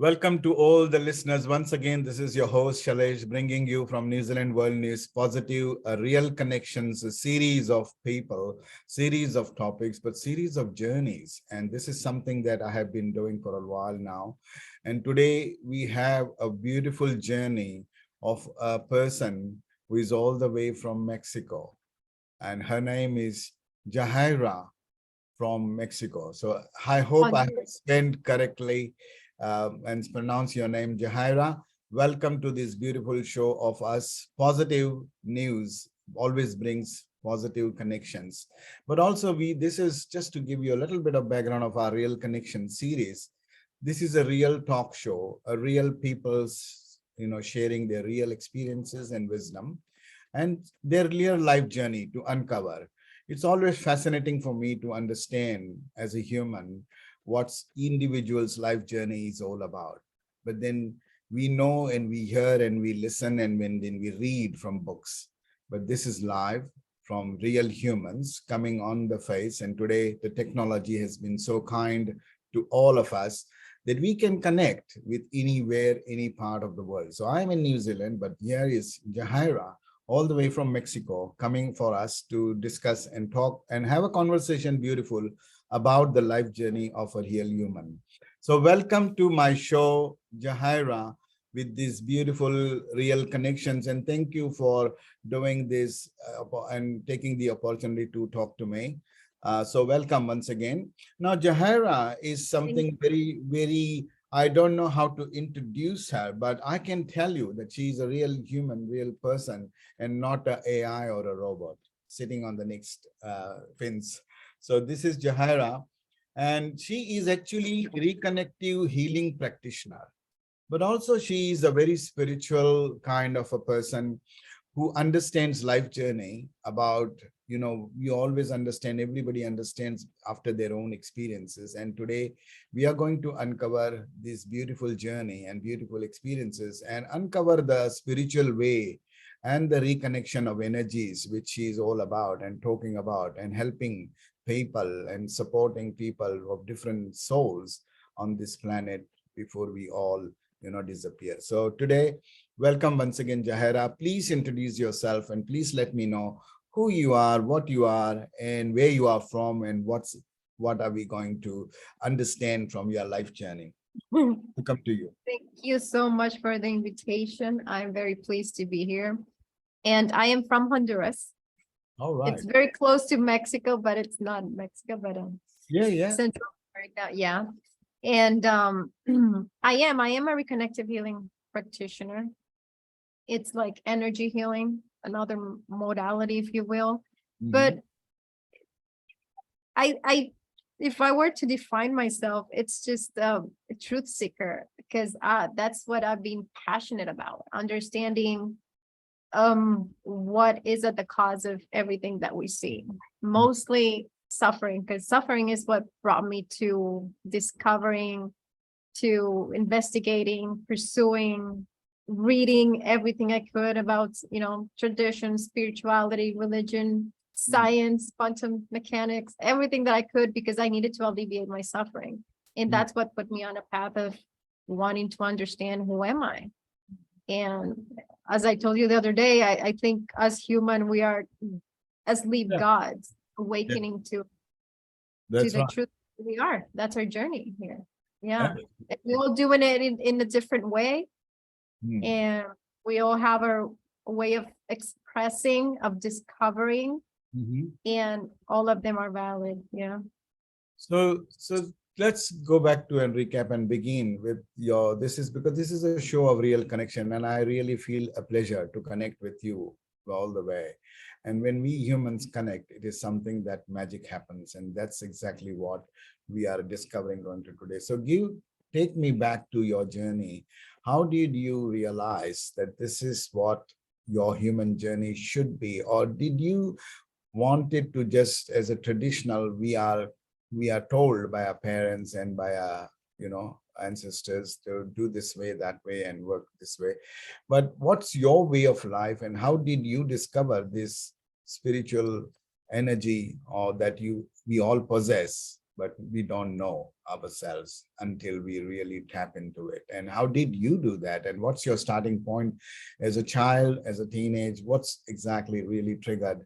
Welcome to all the listeners. Once again, this is your host, Shailesh, bringing you from New Zealand World News, positive, real connections, a series of people, series of topics, but series of journeys. And this is something that I have been doing for a while now. And today we have a beautiful journey of a person who is all the way from Mexico. And her name is Yajayra from Mexico. So I hope I have spelled correctly and pronounce your name, Yajayra. Welcome to this beautiful show of us. Positive news always brings positive connections. But also this is just to give you a little bit of background of our Real Connection series. This is a real talk show, a real people's, sharing their real experiences and wisdom and their real life journey to uncover. It's always fascinating for me to understand as a human what individual's life journey is all about. But then we know and we hear and we listen and then we read from books. But this is live from real humans coming on the face. And today the technology has been so kind to all of us that we can connect with anywhere, any part of the world. So I'm in New Zealand, but here is Yajayra all the way from Mexico coming for us to discuss and talk and have a conversation beautiful about the life journey of a real human. So welcome to my show, Yajayra, with these beautiful real connections. And thank you for doing this and taking the opportunity to talk to me. So welcome once again. Now, Yajayra is something very, very, I don't know how to introduce her, but I can tell you that she's a real human, real person, and not an AI or a robot sitting on the next fence. So this is Yajayra, and she is actually reconnective healing practitioner, but also she is a very spiritual kind of a person who understands life journey about, we always understand, everybody understands after their own experiences. And today we are going to uncover this beautiful journey and beautiful experiences and uncover the spiritual way and the reconnection of energies, which she is all about and talking about and helping people and supporting people of different souls on this planet before we all disappear. So today, welcome once again, Yajayra. Please introduce yourself and please let me know who you are, what you are, and where you are from, and what are we going to understand from your life journey. Welcome to you. Thank you so much for the invitation. I'm very pleased to be here. And I am from Honduras. All right. It's very close to Mexico, but it's not Mexico, but yeah. Central America. Yeah. And I am a reconnective healing practitioner. It's like energy healing, another modality, if you will. But I if I were to define myself, it's just a truth seeker, because that's what I've been passionate about, understanding what is at the cause of everything that we see, mostly suffering, because suffering is what brought me to discovering, to investigating, pursuing, reading everything I could about, tradition, spirituality, religion, science, quantum mechanics, everything that I could, because I needed to alleviate my suffering. And that's what put me on a path of wanting to understand, who am I? And as I told you the other day, I think as human, we are asleep gods, awakening to the truth we are. That's our journey here. Yeah. And we're all doing it in a different way. And we all have our way of expressing, of discovering, and all of them are valid. Yeah. So let's go back to and recap and begin with this is because this is a show of real connection, and I really feel a pleasure to connect with you all the way. And when we humans connect, it is something that magic happens, and that's exactly what we are discovering on to today. So take me back to your journey. How did you realize that this is what your human journey should be? Or did you want it to just as a traditional, we are told by our parents and by our, ancestors to do this way, that way, and work this way. But what's your way of life, and how did you discover this spiritual energy or that we all possess but we don't know ourselves until we really tap into it. And how did you do that? And what's your starting point as a child, as a teenage? What's exactly really triggered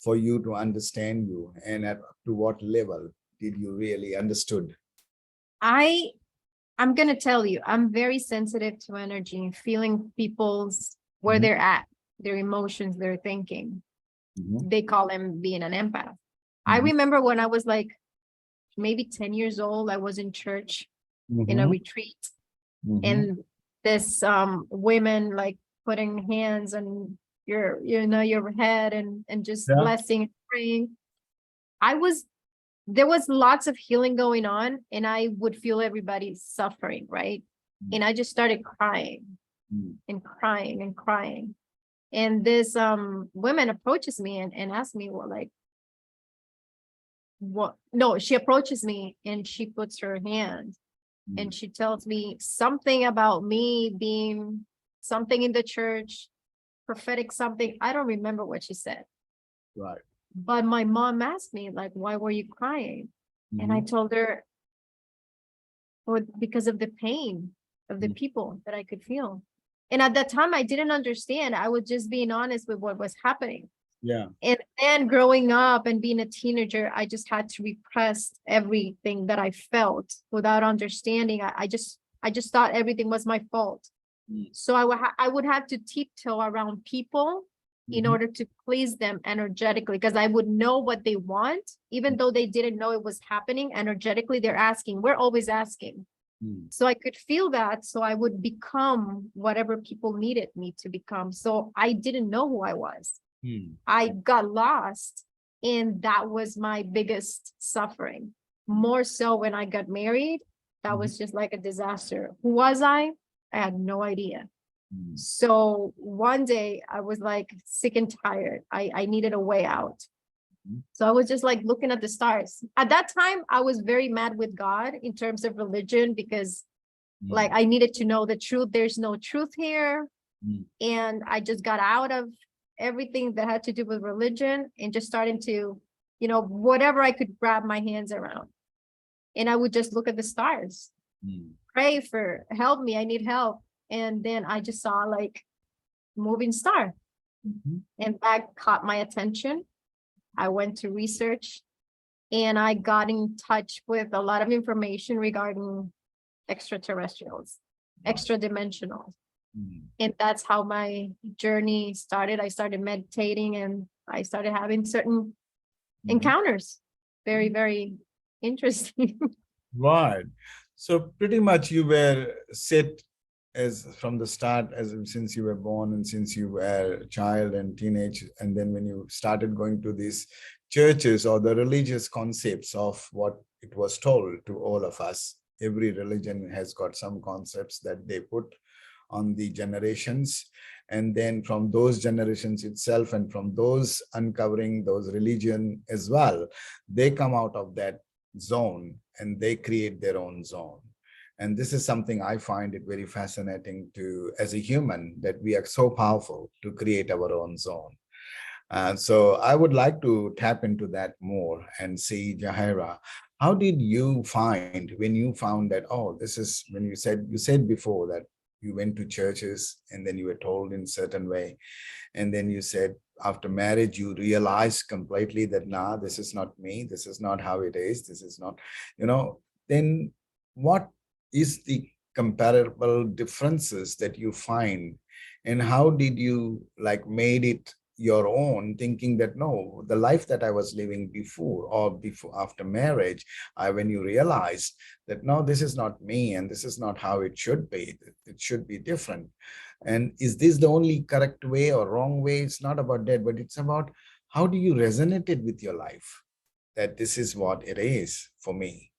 for you to understand you? And at to what level did you really understood? I I'm gonna tell you, I'm very sensitive to energy, feeling people's where Mhm, they're at, their emotions, their thinking. mhm, They call them being an empath. I mhm, remember when I was like maybe 10 years old, I was in church in a mhm, retreat, mhm. and this women like putting hands on your head and just Yeah. blessing and praying. I was There was lots of healing going on, and I would feel everybody suffering, right? Mm, And I just started crying mm, and crying and crying. And this woman approaches me and asks me, well, like, what? No, she approaches me and she puts her hand and mm. she tells me something about me being something in the church, prophetic something. I don't remember what she said. Right. But my mom asked me, like, why were you crying? And I Mhm, told her, or because of the pain of the mm. people that I could feel. And at that time, I didn't understand. I was just being honest with what was happening. Yeah. And then growing up and being a teenager, I just had to repress everything that I felt without understanding. I just thought everything was my fault. Mm, So I would have to tiptoe around people in mhm, order to please them energetically, because I would know what they want, even though they didn't know it was happening. Energetically, they're asking. We're always asking. mm, So I could feel that. So I would become whatever people needed me to become. So I didn't know who I was. mm, I got lost. And that was my biggest suffering. More so when I got married, that mhm, was just like a disaster. Who was I? I had no idea. mm, So one day I was like sick and tired. I needed a way out. mhm, So I was just like looking at the stars. At that time, I was very mad with God in terms of religion, because like mm, I needed to know the truth. There's no truth here. mm, And I just got out of everything that had to do with religion and just starting to, whatever I could grab my hands around. And I would just look at the stars, mm, pray for help me. I need help. And then I just saw like moving star, mhm. and that caught my attention. I went to research and I got in touch with a lot of information regarding extraterrestrials, Right. extra dimensional. Mm, And that's how my journey started. I started meditating and I started having certain mhm. encounters. Very, very interesting. Right. So pretty much you were set as from the start, as since you were born and since you were a child and teenage, and then when you started going to these churches or the religious concepts of what it was told to all of us. Every religion has got some concepts that they put on the generations, and then from those generations itself and from those uncovering those religion as well, they come out of that zone and they create their own zone. And this is something I find it very fascinating to as a human, that we are so powerful to create our own zone. So I would like to tap into that more and see, Yajayra, how did you find when you found that, oh, this is when you said before that you went to churches and then you were told in certain way, and then you said after marriage you realized completely that nah, this is not me, this is not how it is, this is not, then what is the comparable differences that you find, and how did you like made it your own, thinking that no, the life that I was living before or before after marriage, when you realize that no, this is not me and this is not how it should be, it should be different. And is this the only correct way or wrong way? It's not about that, but it's about how do you resonate it with your life, that this is what it is for me.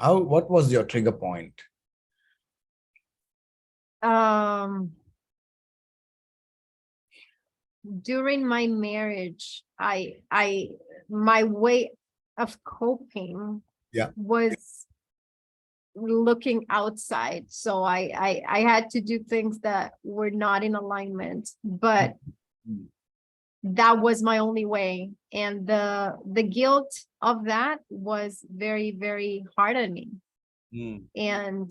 What was your trigger point? um, During my marriage, my way of coping Yeah. was looking outside. So I had to do things that were not in alignment. But Mm, that was my only way. And the guilt of that was very, very hard on me. And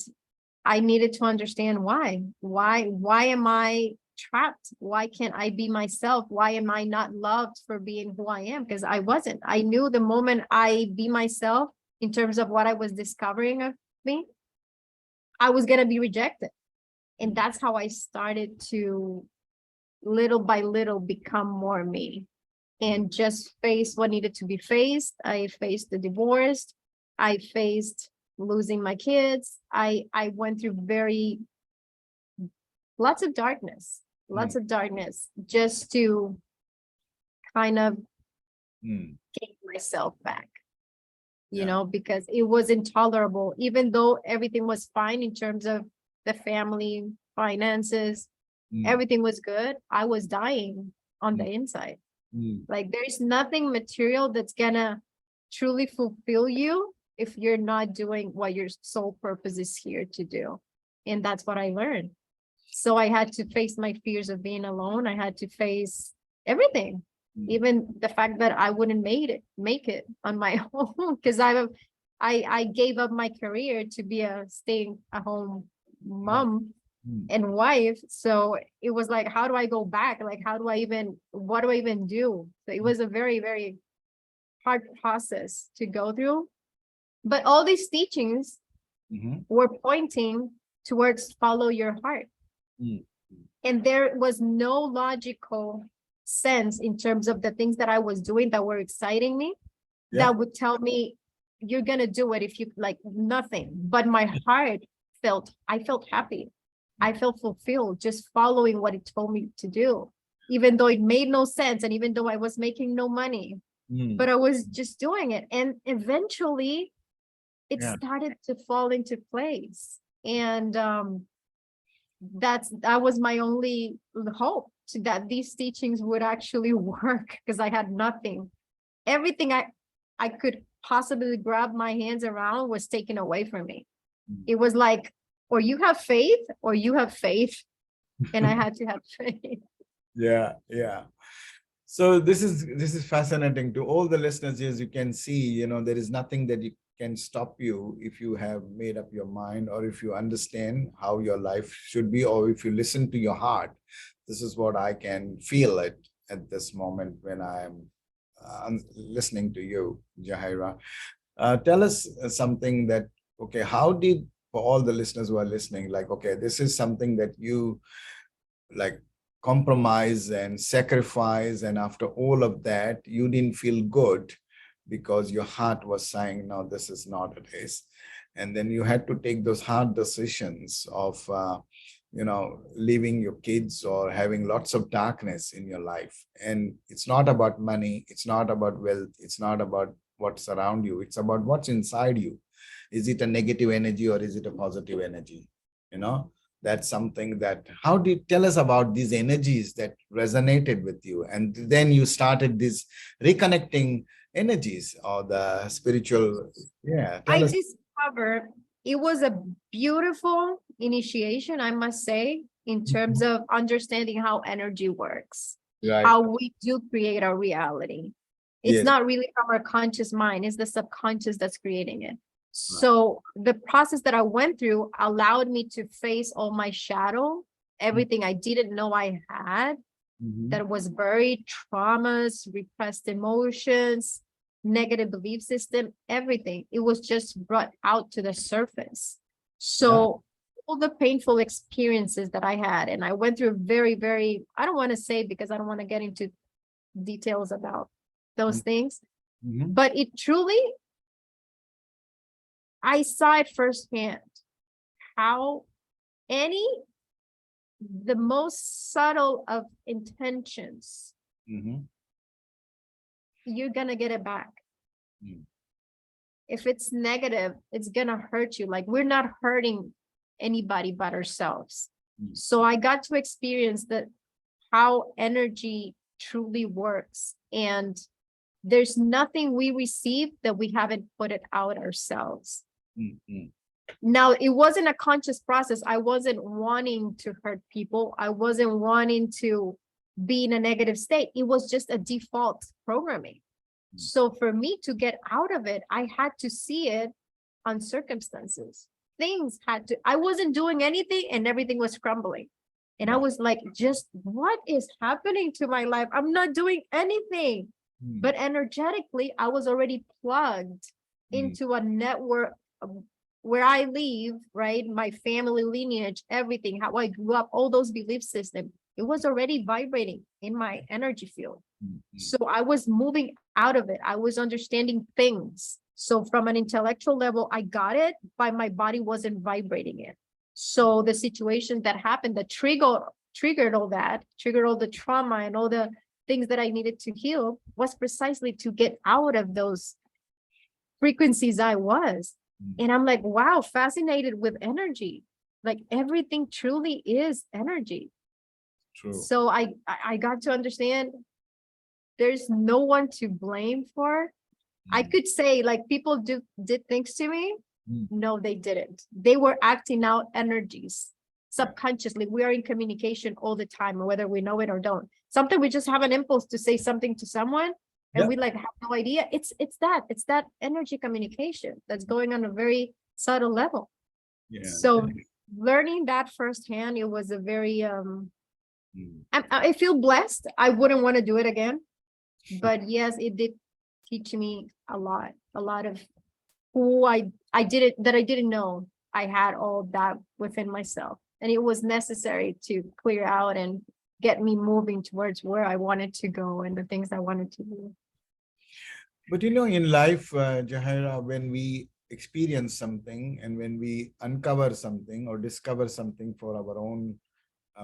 I needed to understand why am I trapped? Why can't I be myself? Why am I not loved for being who I am? Because I wasn't. I knew the moment I be myself in terms of what I was discovering of me, I was going to be rejected. And that's how I started to little by little become more me and just face what needed to be faced. I faced the divorce. I faced losing my kids. I went through lots of darkness just to kind of get myself back, you know, because it was intolerable, even though everything was fine in terms of the family, finances, everything was good. I was dying on the inside. Like there's nothing material that's gonna truly fulfill you if you're not doing what your sole purpose is here to do. And that's what I learned. So I had to face my fears of being alone. I had to face everything, even the fact that I wouldn't make it on my own, because I gave up my career to be a stay-at-home mom and wife. So it was like, how do I go back? Like, what do I even do? So it was a very, very hard process to go through. But all these teachings were pointing towards follow your heart. And there was no logical sense in terms of the things that I was doing that were exciting me that would tell me you're going to do it if you like nothing. But my heart I felt happy. I felt fulfilled just following what it told me to do, even though it made no sense. And even though I was making no money, but I was just doing it. And eventually it started to fall into place. And that was my only hope that these teachings would actually work, because I had nothing. Everything I could possibly grab my hands around was taken away from me. It was like, or you have faith or you have faith. And I had to have faith. Yeah. So this is fascinating to all the listeners. As you can see, you know, there is nothing that can stop you if you have made up your mind, or if you understand how your life should be, or if you listen to your heart. This is what I can feel at this moment when I'm listening to you, Yajayra. Tell us something that, okay, how did, for all the listeners who are listening, like, okay, this is something that you like compromise and sacrifice, and after all of that, you didn't feel good because your heart was saying, no, this is not it is. And then you had to take those hard decisions of, leaving your kids or having lots of darkness in your life. And it's not about money. It's not about wealth. It's not about what's around you. It's about what's inside you. Is it a negative energy or is it a positive energy? That's something that, how do you tell us about these energies that resonated with you? And then you started this reconnecting energies or the spiritual. I discovered it was a beautiful initiation, I must say, in terms of understanding how energy works, how we do create our reality. It's not really from our conscious mind, it's the subconscious that's creating it. So the process that I went through allowed me to face all my shadow, everything I didn't know I had, that was buried, traumas, repressed emotions, negative belief system, everything. It was just brought out to the surface. So all the painful experiences that I had, and I went through very, very, I don't want to say because I don't want to get into details about those things, but it truly, I saw it firsthand how the most subtle of intentions, you're going to get it back. If it's negative, it's going to hurt you. Like, we're not hurting anybody but ourselves. So I got to experience how energy truly works. And there's nothing we receive that we haven't put it out ourselves. Now, it wasn't a conscious process. I wasn't wanting to hurt people. I wasn't wanting to be in a negative state. It was just a default programming. So for me to get out of it, I had to see it on circumstances. Things had to, I wasn't doing anything and everything was crumbling. And I was like, just what is happening to my life? I'm not doing anything. But energetically, I was already plugged into a network where I live, right? My family lineage, everything, how I grew up, all those belief systems, it was already vibrating in my energy field. So I was moving out of it. I was understanding things. So from an intellectual level, I got it, but my body wasn't vibrating it. So the situations that happened that triggered all that, triggered all the trauma and all the things that I needed to heal was precisely to get out of those frequencies I was. And I'm like, wow, fascinated with energy. Like everything truly is energy. True. So I got to understand there's no one to blame for. I could say like people did things to me. No, they didn't. They were acting out energies subconsciously. We are in communication all the time, whether we know it or don't. Sometimes we just have an impulse to say something to someone and we like have no idea. It's that energy communication that's going on a very subtle level. So learning that firsthand, it was a very I feel blessed. I wouldn't want to do it again, but yes, it did teach me a lot of who I didn't know I had all that within myself, and it was necessary to clear out and get me moving towards where I wanted to go and the things I wanted to do. But you know, in life, Yajayra, when we experience something and when we uncover something or discover something for our own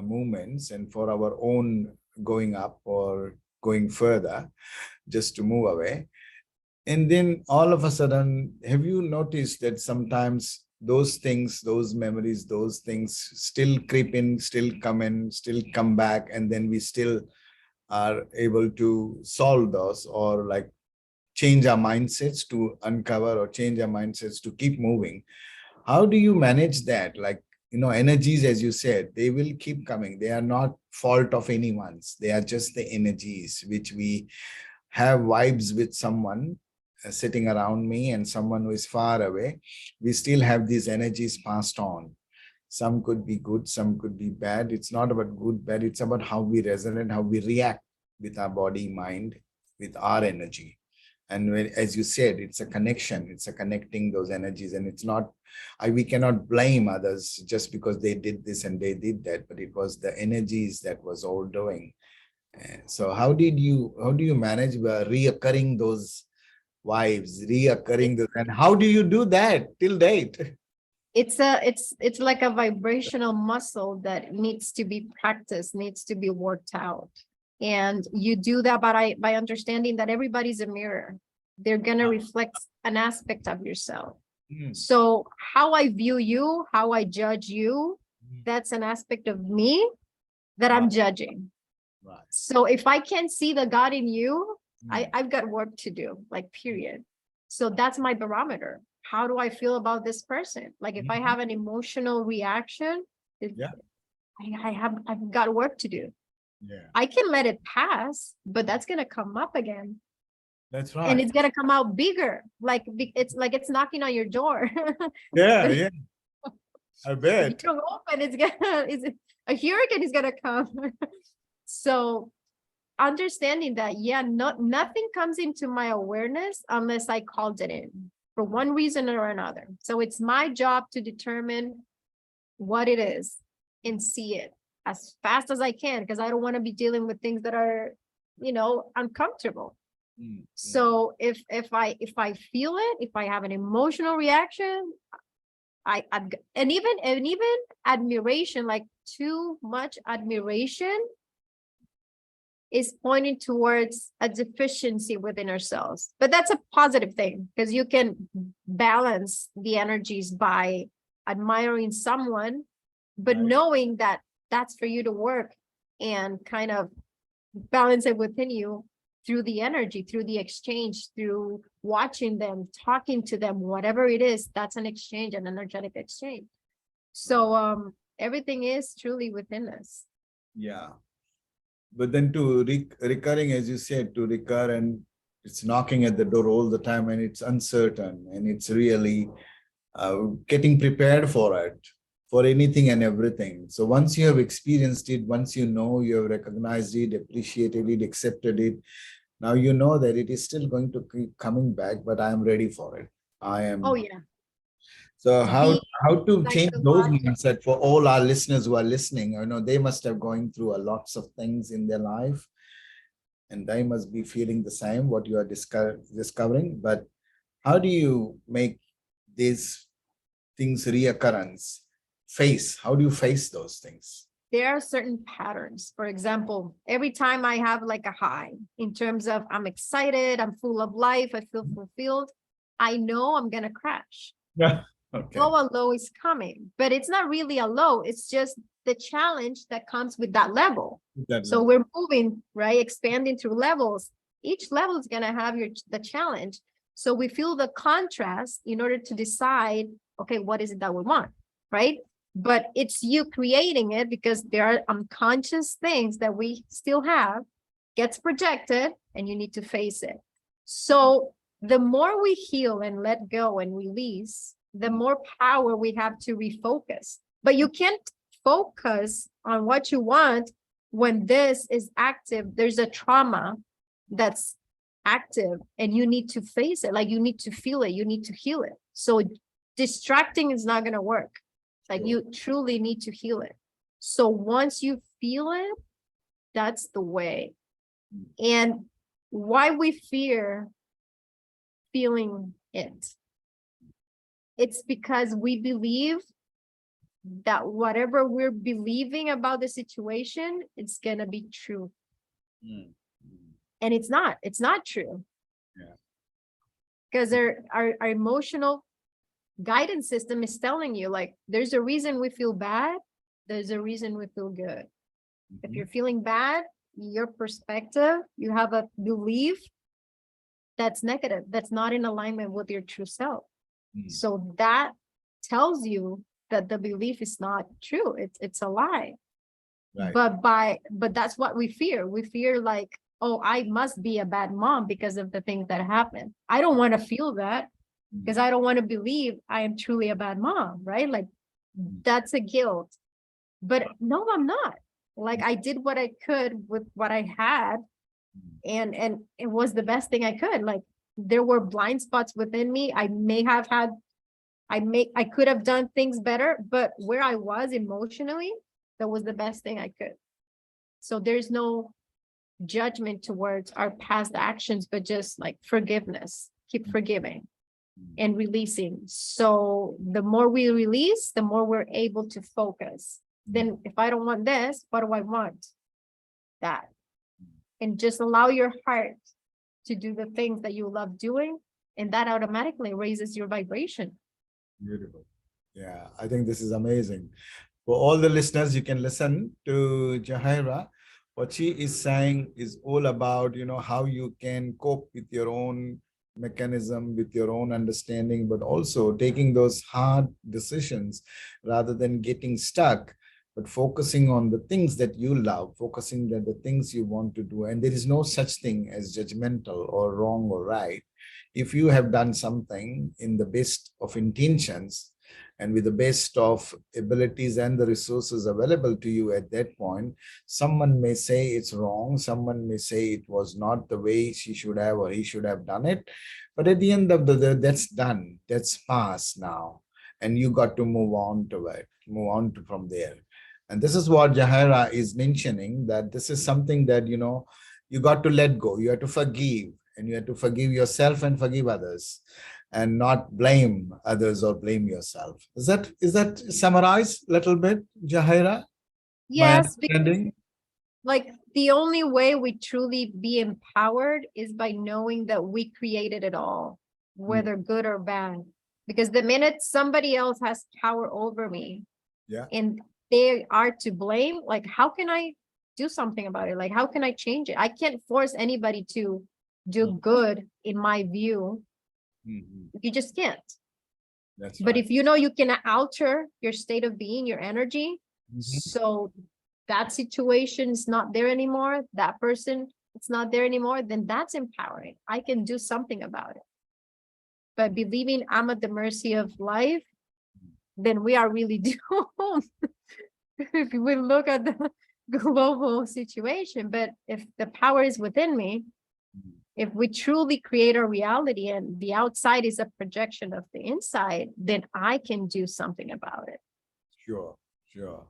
movements and for our own going up or going further, just to move away, and then all of a sudden, have you noticed that sometimes those things, those memories, those things still creep in, still come in, still come back, and then we still are able to solve those or like change our mindsets to uncover or change our mindsets to keep moving? How do you manage that? Like, you know, energies, as you said, they will keep coming. They are not fault of anyone's. They are just the energies which we have vibes with someone sitting around me and someone who is far away. We still have these energies passed on. Some could be good, some could be bad. It's not about good, bad. It's about how we resonate, how we react with our body, mind, with our energy. And when, as you said, it's a connection, it's a connecting those energies, and it's not, we cannot blame others just because they did this and they did that, but it was the energies that was all doing. So how do you manage reoccurring those vibes, reoccurring those, and how do you do that till date? It's like a vibrational muscle that needs to be practiced, needs to be worked out. And you do that by understanding that everybody's a mirror. They're going to reflect an aspect of yourself. So how I view you, how I judge you, that's an aspect of me that I'm judging. Right. So if I can't see the God in you, I've got work to do, like, period. So that's my barometer. How do I feel about this person? Like if I have an emotional reaction, I've got work to do. I can let it pass, but that's going to come up again. That's right. And it's going to come out bigger. Like it's knocking on your door. Yeah. I bet. If you don't open, a hurricane is going to come. So understanding that, nothing comes into my awareness unless I called it in for one reason or another. So it's my job to determine what it is and see it as fast as I can, because I don't want to be dealing with things that are, uncomfortable. So if I feel it, if I have an emotional reaction, and even admiration, like too much admiration is pointing towards a deficiency within ourselves. But that's a positive thing, because you can balance the energies by admiring someone, but knowing that that's for you to work and kind of balance it within you through the energy, through the exchange, through watching them, talking to them, whatever it is, that's an exchange, an energetic exchange. So everything is truly within us. Yeah. but then to recurring, as you said, to recur, and it's knocking at the door all the time, and it's uncertain, and it's really getting prepared for it, for anything and everything. So once you have experienced it, once you know, you have recognized it, appreciated it, accepted it, now you know that it is still going to keep coming back, but I am ready for it. I Oh am. yeah. So Being how to change those psychological. mindset for all our listeners who are listening? I know they must have going through a lots of things in their life, and they must be feeling the same what you are discovering. But how do you make these things reoccurrence? How do you face those things? There are certain patterns. For example, every time I have like a high in terms of I'm excited, I'm full of life, I feel fulfilled, I know I'm gonna crash. Yeah. Okay. Oh, a low is coming, but it's not really a low. It's just the challenge that comes with that level. So we're moving, right? Expanding through levels. Each level is going to have the challenge. So we feel the contrast in order to decide, okay, what is it that we want, right? But it's you creating it because there are unconscious things that we still have, gets projected, and you need to face it. So the more we heal and let go and release, the more power we have to refocus. But you can't focus on what you want when this is active. There's a trauma that's active and you need to face it. Like you need to feel it. You need to heal it. So distracting is not going to work. Like you truly need to heal it. So once you feel it, that's the way. And why we fear feeling it. It's because we believe that whatever we're believing about the situation, it's gonna be true. And it's not true. Yeah. Because our emotional guidance system is telling you like there's a reason we feel bad, there's a reason we feel good. If you're feeling bad, your perspective, you have a belief that's negative, that's not in alignment with your true self. So that tells you that the belief is not true. It's a lie. Right. But that's what we fear. We fear like, oh, I must be a bad mom because of the things that happen. I don't want to feel that because I don't want to believe I am truly a bad mom, right? Like that's a guilt. But no, I'm not. Like I did what I could with what I had, and it was the best thing I could. Like there were blind spots within me. I could have done things better, but where I was emotionally, that was the best thing I could. So there's no judgment towards our past actions, but just like forgiveness, keep forgiving and releasing. So the more we release, the more we're able to focus. Then if I don't want this, what do I want? That. And just allow your heart to do the things that you love doing, and that automatically raises your vibration. Beautiful. Yeah, I think this is amazing. For all the listeners, you can listen to Yajayra. What she is saying is all about, how you can cope with your own mechanism, with your own understanding, but also taking those hard decisions rather than getting stuck, but focusing on the things that you love, focusing on the things you want to do. And there is no such thing as judgmental or wrong or right. If you have done something in the best of intentions and with the best of abilities and the resources available to you at that point, someone may say it's wrong, someone may say it was not the way she should have or he should have done it. But at the end of the day, that's done, that's past now. And you got to move on to it, from there. And this is what Yajayra is mentioning, that this is something that, you got to let go, you have to forgive. And you have to forgive yourself and forgive others, and not blame others or blame yourself. Is that summarized a little bit, Yajayra? Yes, because like the only way we truly be empowered is by knowing that we created it all, whether good or bad. Because the minute somebody else has power over me, and they are to blame, like how can I do something about it? Like how can I change it? I can't force anybody to do good, in my view. You just can't. But if you know you can alter your state of being, your energy, so that situation is not there anymore, that person, it's not there anymore, then that's empowering. I can do something about it. But believing I'm at the mercy of life, then we are really doomed. If we look at the global situation. But if the power is within me, if we truly create a reality and the outside is a projection of the inside, then I can do something about it. Sure, sure.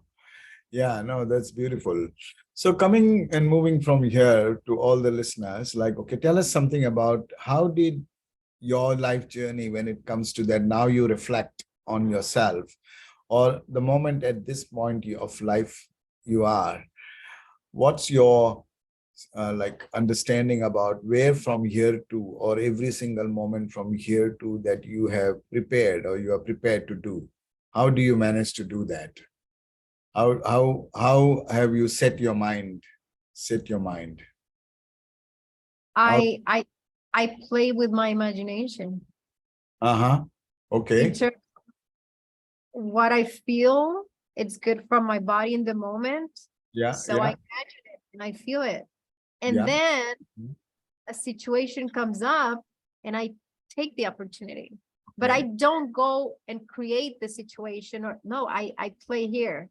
Yeah, no, that's beautiful. So coming and moving from here to all the listeners, like, okay, tell us something about how did your life journey when it comes to that, now you reflect on yourself, or the moment at this point of life you are, what's your like understanding about where from here to, or every single moment from here to, that you have prepared or you are prepared to do? How do you manage to do that? How have you set your mind? Set your mind. How, I play with my imagination. uh-huh. In Okay. terms of what I feel, it's good from my body in the moment. Yeah, So I yeah, imagine it and I feel it. And yeah. then Mhm. a situation comes up and I take the opportunity. But I Okay. don't go and create the situation, or no, I play here.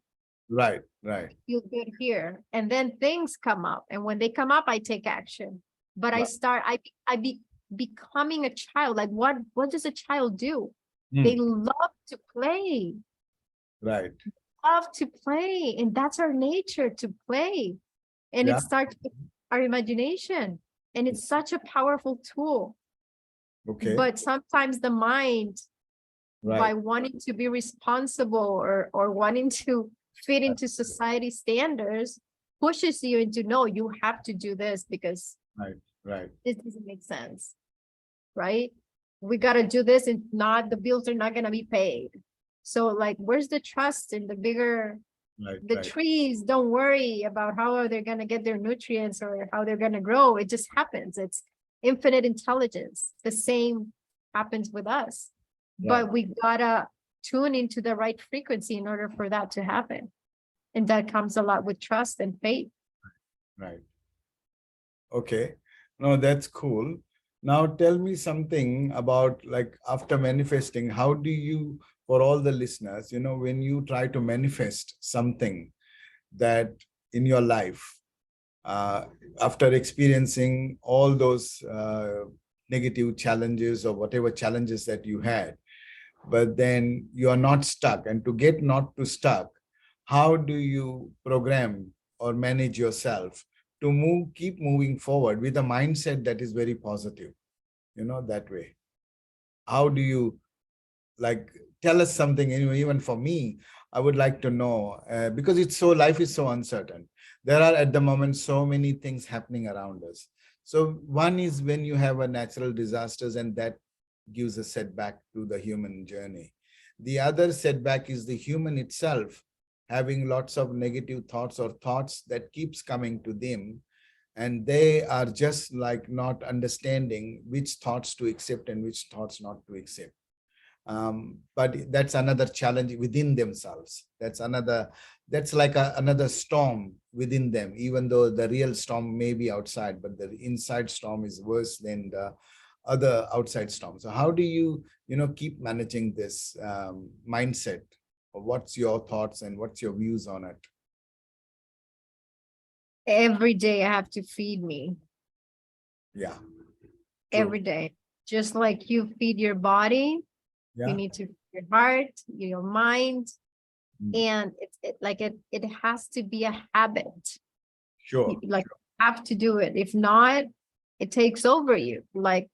Right, right, Feel good here. And then things come up. And when they come up, I take action. But right. I be becoming a child. Like what does a child do? They Hmm. love to play, Right. love to play. And that's our nature, to play. And it Yeah. starts with our imagination. And it's such a powerful tool. Okay. But sometimes the mind, Right. by wanting to be responsible or wanting to fit into society standards, pushes you into, no, you have to do this because Right. Right. this doesn't make sense, right? We got to do this, and not, the bills are not going to be paid. So like, where's the trust in the bigger, Right. the Right. trees don't worry about how are they going to get their nutrients or how they're going to grow. It just happens. It's infinite intelligence. The same happens with us. Right. But we gotta tune into the right frequency in order for that to happen. And that comes a lot with trust and faith. Right. Okay. No, that's cool. Now tell me something about, like, after manifesting, how do you, for all the listeners, when you try to manifest something that in your life, uh, after experiencing all those negative challenges or whatever challenges that you had, but then you are not stuck. And to get not to stuck, how do you program or manage yourself to keep moving forward with a mindset that is very positive, that way? How do you, like, tell us something, even for me, I would like to know, because life is so uncertain. There are at the moment so many things happening around us. So one is when you have a natural disasters, and that gives a setback to the human journey. The other setback is the human itself having lots of negative thoughts or thoughts that keeps coming to them, and they are just like not understanding which thoughts to accept and which thoughts not to accept. But that's another challenge within themselves. That's like another storm within them, even though the real storm may be outside, but the inside storm is worse than the other outside storm. So how do you, keep managing this mindset? What's your thoughts and what's your views on it? Every day I have to feed me. Yeah, true. Every day. Just like you feed your body, you Yeah. need to feed your heart, your mind. Mm. And it has to be a habit. Sure. Like, have to do it. If not, it takes over you. Like,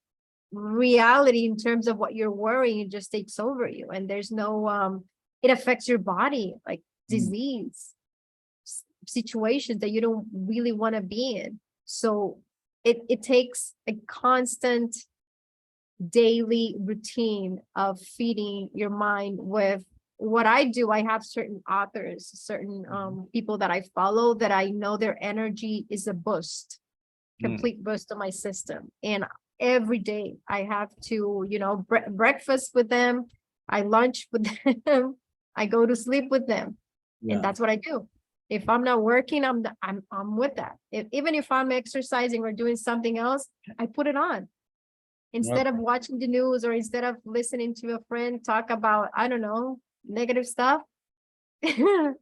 reality in terms of what you're worrying, it just takes over you. And there's no it affects your body, like disease, situations that you don't really want to be in. So it takes a constant daily routine of feeding your mind with what I do. I have certain authors, certain people that I follow, that I know their energy is a boost, complete boost of my system. And every day I have to, breakfast with them, I lunch with them, I go to sleep with them. And Yeah. that's what I do. If I'm not working, I'm with that. Even if I'm exercising or doing something else, I put it on instead of watching the news or instead of listening to a friend talk about, I don't know, negative stuff. Yeah.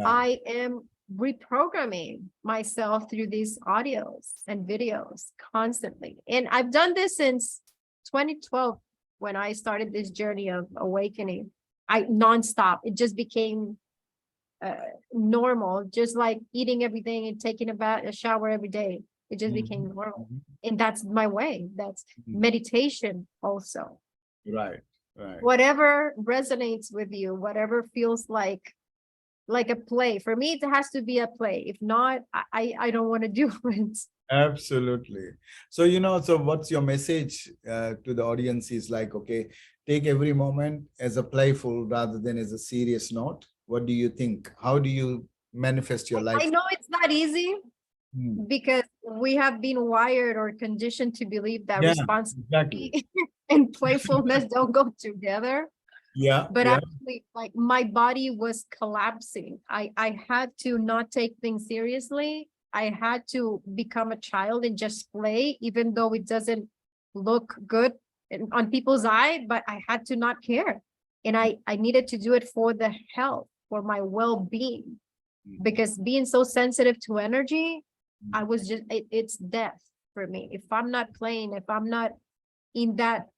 I am reprogramming myself through these audios and videos constantly. And I've done this since 2012 when I started this journey of awakening. I nonstop. It just became normal, just like eating everything and taking a shower every day. It just became normal. And that's my way. That's meditation also. Right. Right. Whatever resonates with you, whatever feels like a play. For me, it has to be a play. If not, I don't want to do it. Absolutely. So, so what's your message to the audience is like, okay, take every moment as a playful rather than as a serious note. What do you think? How do you manifest your life? I know it's not easy because we have been wired or conditioned to believe that responsibility exactly. and playfulness don't go together. Yeah. But Yeah. actually, like my body was collapsing. I had to not take things seriously. I had to become a child and just play, even though it doesn't look good on people's eye, but I had to not care. And I needed to do it for the health, for my well-being, because being so sensitive to energy, I was just, it's death for me. If I'm not playing, if I'm not in that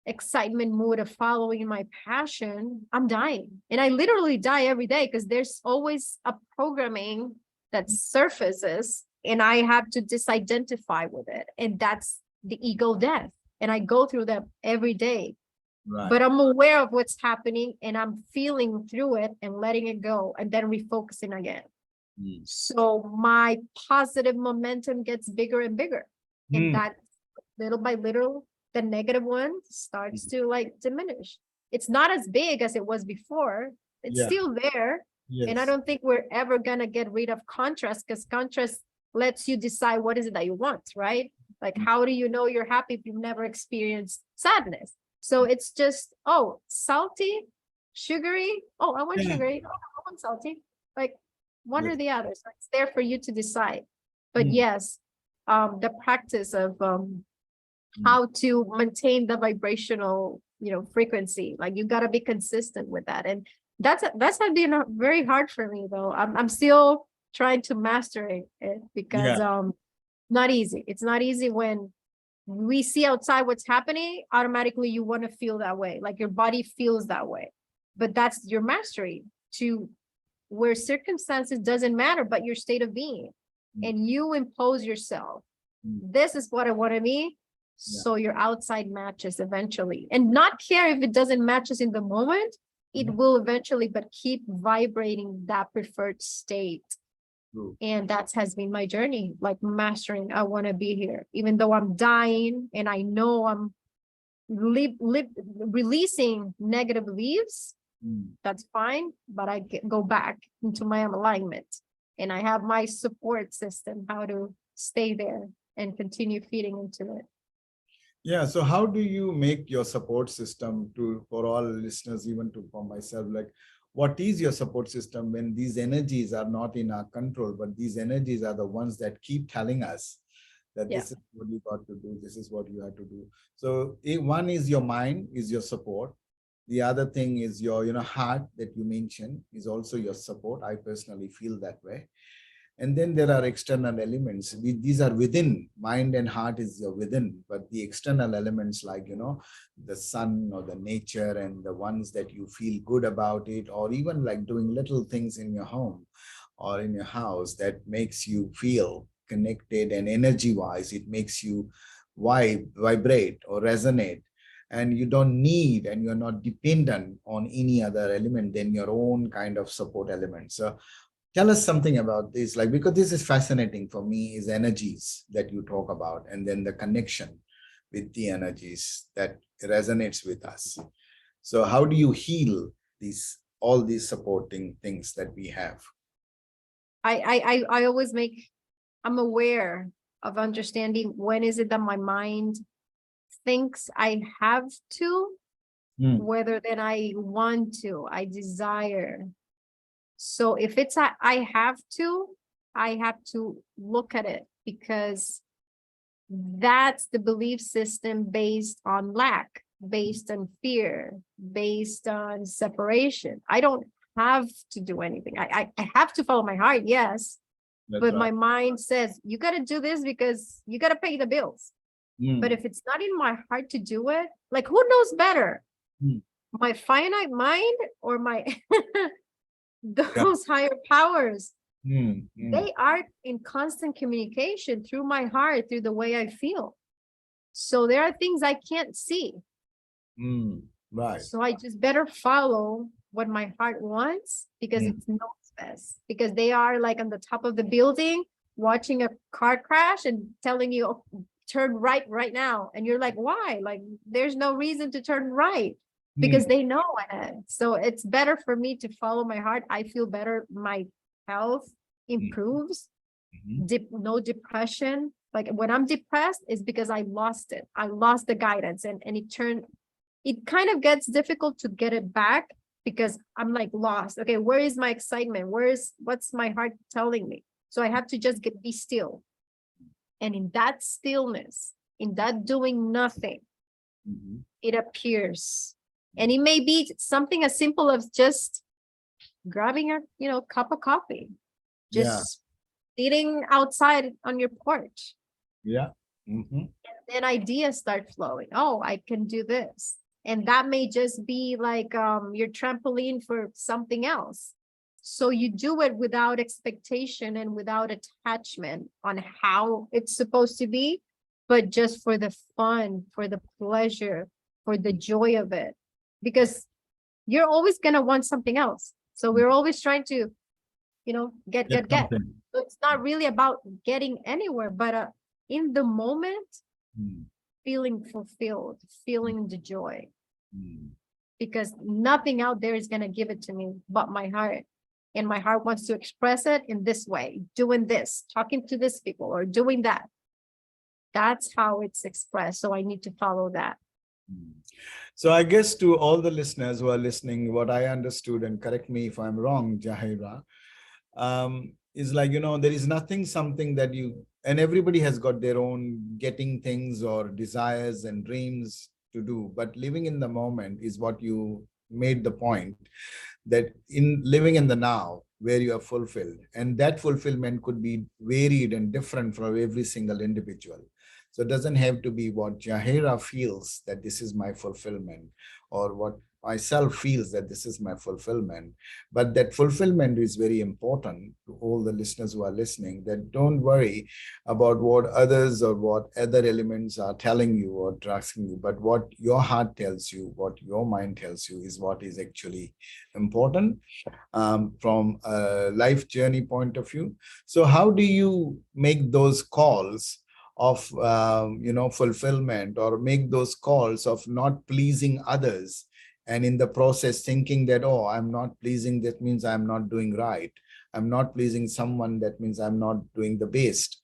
excitement mood of following my passion, I'm dying. And I literally die every day because there's always a programming that surfaces and I have to disidentify with it. And that's the ego death. And I go through that every day. Right. But I'm aware of what's happening and I'm feeling through it and letting it go and then refocusing again. So my positive momentum gets bigger and bigger. And that little by little, the negative one starts to like diminish. It's not as big as it was before. It's still there. Yes. And I don't think we're ever going to get rid of contrast because contrast lets you decide what is it that you want, right? Like, how do you know you're happy if you've never experienced sadness? So it's just, oh, salty, sugary. Oh, I want sugary. Oh, I want salty. Like one or the other. So it's there for you to decide. But yes, the practice of how to maintain the vibrational, frequency. Like you got to be consistent with that. And that's been very hard for me though. I'm still trying to master it because not easy. It's not easy when we see outside what's happening, automatically you want to feel that way. Like your body feels that way. But that's your mastery to where circumstances doesn't matter, but your state of being. And you impose yourself. This is what I want to be. So your outside matches eventually, and not care if it doesn't matches in the moment, it will eventually, but keep vibrating that preferred state. And that has been my journey, like mastering, I want to be here, even though I'm dying and I know I'm releasing negative beliefs, that's fine, but I go back into my alignment and I have my support system, how to stay there and continue feeding into it. Yeah. So how do you make your support system for all listeners, even for myself, like what is your support system when these energies are not in our control, but these energies are the ones that keep telling us that this is what you got to do, this is what you have to do. So one is your mind, is your support. The other thing is your heart that you mentioned is also your support. I personally feel that way. And then there are external elements. These are within. Mind and heart is your within, but the external elements like, the sun or the nature and the ones that you feel good about it, or even like doing little things in your home or in your house that makes you feel connected, and energy-wise, it makes you vibrate or resonate. And you don't need, and you're not dependent on any other element than your own kind of support element. So tell us something about this, like, because this is fascinating for me, is energies that you talk about, and then the connection with the energies that resonates with us. So how do you heal all these supporting things that we have? I always I'm aware of understanding when is it that my mind thinks I have to, whether then I want to, I desire. So if it's I have to look at it, because that's the belief system based on lack, based on fear, based on separation. I don't have to do anything. I have to follow my heart, yes, That's but right. my mind says, you got to do this because you got to pay the bills. But Mm, if it's not in my heart to do it, like, who knows better? mm, My finite mind or my yeah. those higher powers? Mm, mm, They are in constant communication through my heart, through the way I feel. So there are things I can't see. mm, right. So I just better follow what my heart wants, because Mm, it's knows best. Because they are like on the top of the building watching a car crash and telling you, "Oh, turn right now." And you're like, why? Like, there's no reason to turn right, because mm, they know it. So it's better for me to follow my heart. I feel better. My health mm, improves. mhm. No depression. Like, when I'm depressed, is because I lost it. I lost the guidance, and it kind of gets difficult to get it back, because I'm like lost. Okay, where is my excitement? What's my heart telling me? So I have to just be still. And in that stillness, in that doing nothing, Mhm. it appears. And it may be something as simple as just grabbing a, cup of coffee, Yeah, just sitting outside on your porch. yeah. Mhm. Then ideas start flowing. Oh, I can do this. And that may just be like your trampoline for something else. So you do it without expectation and without attachment on how it's supposed to be, but just for the fun, for the pleasure, for the joy of it. Because you're always going to want something else. So we're always trying to, get, Get get, get. something. So it's not really about getting anywhere, but in the moment, Mm, feeling fulfilled, feeling the joy, mm. because nothing out there is going to give it to me but my heart. And my heart wants to express it in this way, doing this, talking to this people, or doing that. That's how it's expressed. So I need to follow that. Mm. So I guess to all the listeners who are listening, what I understood, and correct me if I'm wrong, Yajayra, is like, there is nothing, something that and everybody has got their own getting things or desires and dreams to do, but living in the moment is what you made the point, that in living in the now where you are fulfilled, and that fulfillment could be varied and different for every single individual. So it doesn't have to be what Yajayra feels that this is my fulfillment, or what myself feels that this is my fulfillment. But that fulfillment is very important to all the listeners who are listening, that don't worry about what others or what other elements are telling you or asking you, but what your heart tells you, what your mind tells you is what is actually important, from a life journey point of view. So how do you make those calls of fulfillment, or make those calls of not pleasing others, and in the process thinking that, oh, I'm not pleasing, that means I'm not doing right, I'm not pleasing someone, that means I'm not doing the best?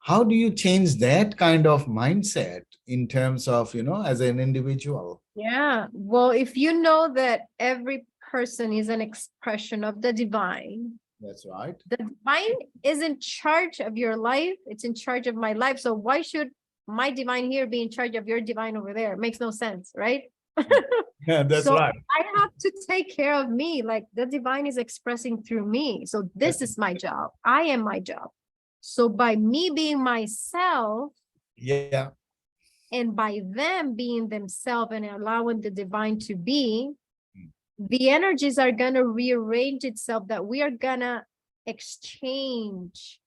How do you change that kind of mindset in terms of, as an individual? Yeah. Well, if you know that every person is an expression of the divine, That's right. the divine is in charge of your life. It's in charge of my life. So why should my divine here be in charge of your divine over there? It makes no sense, right? Yeah, that's So right. I have to take care of me. Like, the divine is expressing through me. So this is my job. I am my job. So by me being myself, Yeah. and by them being themselves and allowing the divine to be, the energies are going to rearrange itself, that we are going to exchange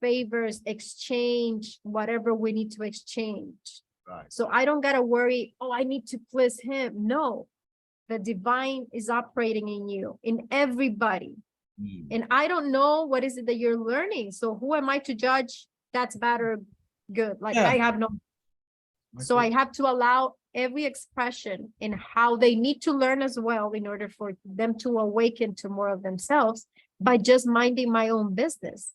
favors, exchange whatever we need to exchange. Right. So I don't got to worry, oh, I need to please him. No, the divine is operating in you, in everybody. And I don't know what is it that you're learning. So who am I to judge that's bad or good? Like, Yeah. I have no. So I have to allow every expression in how they need to learn as well, in order for them to awaken to more of themselves, by just minding my own business.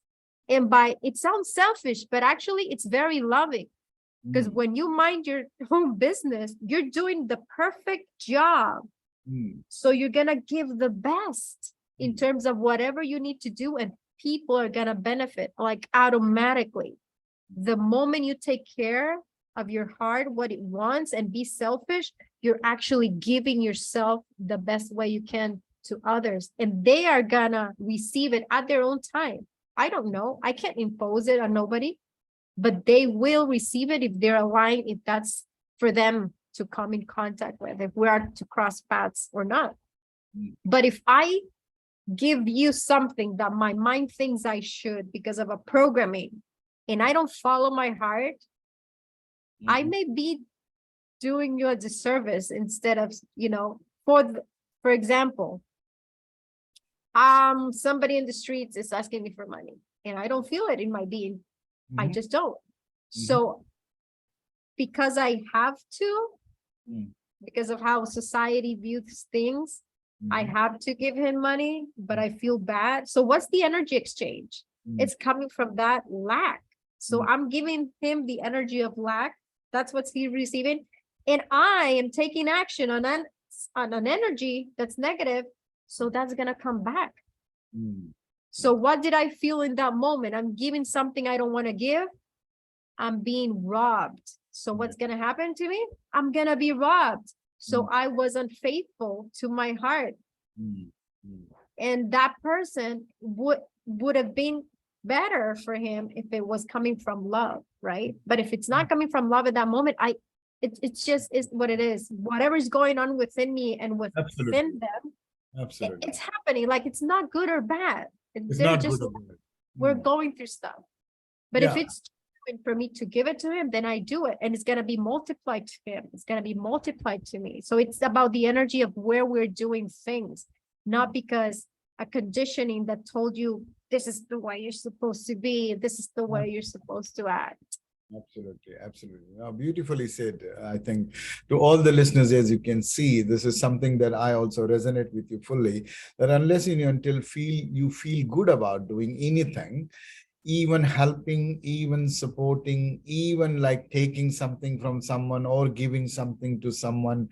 And it sounds selfish, but actually it's very loving, because when you mind your own business, you're doing the perfect job. So you're going to give the best. in terms of whatever you need to do, and people are going to benefit like automatically. The moment you take care of your heart, what it wants, and be selfish, you're actually giving yourself the best way you can to others, and they are gonna receive it at their own time. I don't know, I can't impose it on nobody, but they will receive it if they're aligned, if that's for them to come in contact with, if we are to cross paths or not. But if I give you something that my mind thinks I should because of a programming, and I don't follow my heart, I may be doing you a disservice. Instead of, for example, somebody in the streets is asking me for money and I don't feel it in my being. I just don't. So because I have to, because of how society views things, I have to give him money, but I feel bad. So what's the energy exchange? It's coming from that lack. So I'm giving him the energy of lack. That's what he's receiving. And I am taking action on an energy that's negative. So that's going to come back. So what did I feel in that moment? I'm giving something I don't want to give. I'm being robbed. So what's going to happen to me? I'm going to be robbed. So I was unfaithful to my heart. And that person would have been better for him if it was coming from love, right? But if it's not coming from love at that moment, it's just is what it is. Whatever is going on within me and within them, it's happening. Like, it's not good or bad. They're just, we're going through stuff. But if it's for me to give it to him, then I do it, and it's going to be multiplied to him. It's going to be multiplied to me. So it's about the energy of where we're doing things, not because a conditioning that told you this is the way you're supposed to be, this is the way you're supposed to act. Absolutely. Now, beautifully said. I think to all the listeners, as you can see, this is something that I also resonate with you fully, that unless you feel good about doing anything, even helping, even supporting, even like taking something from someone or giving something to someone,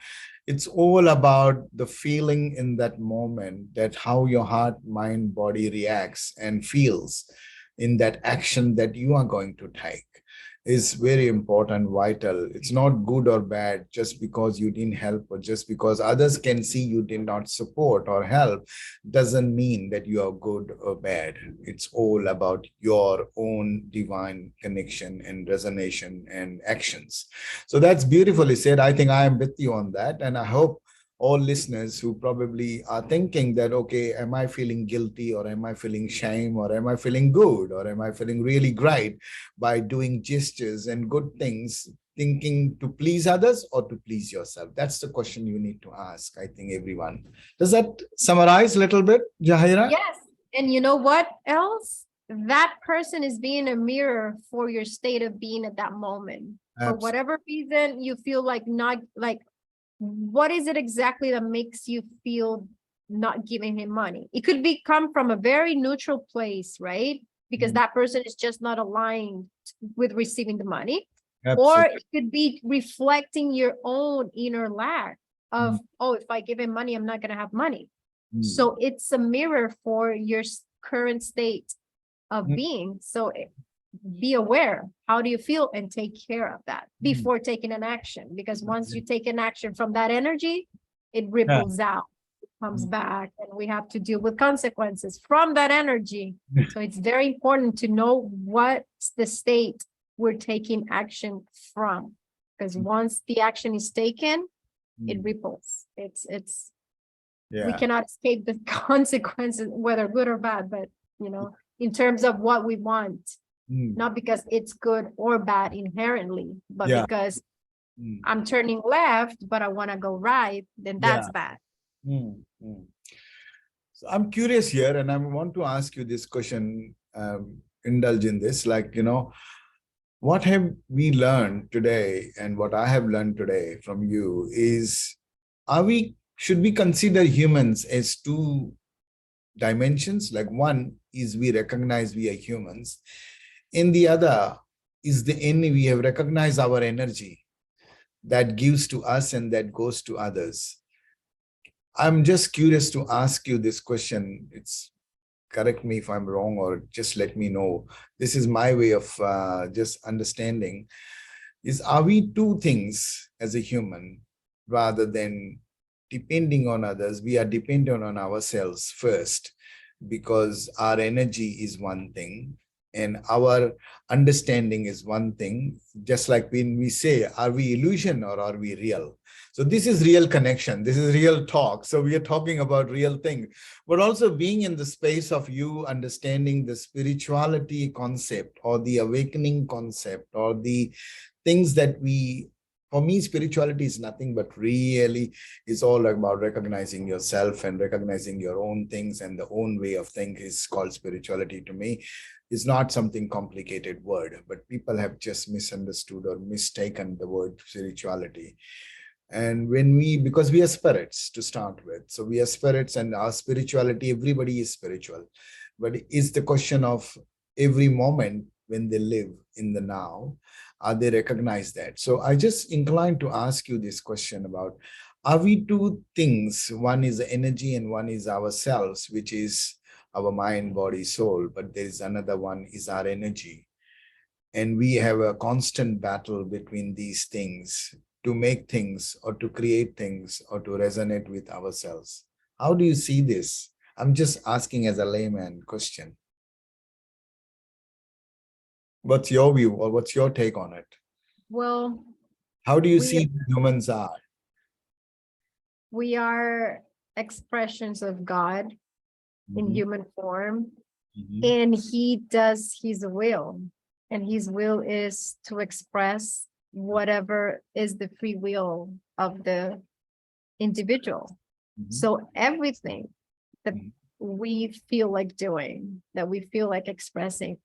it's all about the feeling in that moment, that how your heart, mind, body reacts and feels in that action that you are going to take is very important, vital. It's not good or bad just because you didn't help, or just because others can see you did not support or help doesn't mean that you are good or bad. It's all about your own divine connection and resonance and actions. So that's beautifully said. I think I am with you on that, and I hope all listeners who probably are thinking that, okay, am I feeling guilty, or am I feeling shame, or am I feeling good, or am I feeling really great by doing gestures and good things, thinking to please others or to please yourself? That's the question you need to ask, I think, everyone. Does that summarize a little bit, Yajayra? Yes. And you know what else? That person is being a mirror for your state of being at that moment. For whatever reason, you feel like not like, what is it exactly that makes you feel not giving him money? It could come from a very neutral place, right? Because that person is just not aligned with receiving the money. Or it could be reflecting your own inner lack of, oh, if I give him money, I'm not going to have money. So it's a mirror for your current state of being. So be aware, how do you feel, and take care of that before taking an action, because once you take an action from that energy, it ripples out, it comes back, and we have to deal with consequences from that energy. So it's very important to know what's the state we're taking action from, because once the action is taken, it ripples. We cannot escape the consequences, whether good or bad, but in terms of what we want. Not because it's good or bad inherently, but because I'm turning left, but I want to go right, then that's bad. So I'm curious here, and I want to ask you this question, indulge in this, what have we learned today, and what I have learned today from you is, should we consider humans as two dimensions? Like, one is we recognize we are humans, and the other is we have recognized our energy that gives to us and that goes to others. I'm just curious to ask you this question. It's correct me if I'm wrong, or just let me know. This is my way of just understanding. Is, are we two things as a human rather than depending on others? We are dependent on ourselves first, because our energy is one thing and our understanding is one thing. Just like when we say, are we illusion or are we real? So this is real connection, this is real talk. So we are talking about real thing, but also being in the space of you understanding the spirituality concept or the awakening concept or the things that we, for me, spirituality is nothing but really is all about recognizing yourself and recognizing your own things, and the own way of thinking is called spirituality to me. It's not something complicated word, but people have just misunderstood or mistaken the word spirituality. And when we, because we are spirits to start with, so we are spirits and our spirituality, everybody is spiritual, but it's the question of every moment when they live in the now, they recognize that. So I just inclined to ask you this question about, are we two things? One is energy and one is ourselves, which is our mind, body, soul, but there is another one is our energy. And we have a constant battle between these things to make things or to create things or to resonate with ourselves. How do you see this? I'm just asking as a layman question. What's your view or what's your take on it? Well, How do you we see humans are? we are expressions of God in Mhm, human form, mhm, and he does his will, and his will is to express whatever is the free will of the individual. mhm, So everything that mhm, we feel like doing, that we feel like expressing,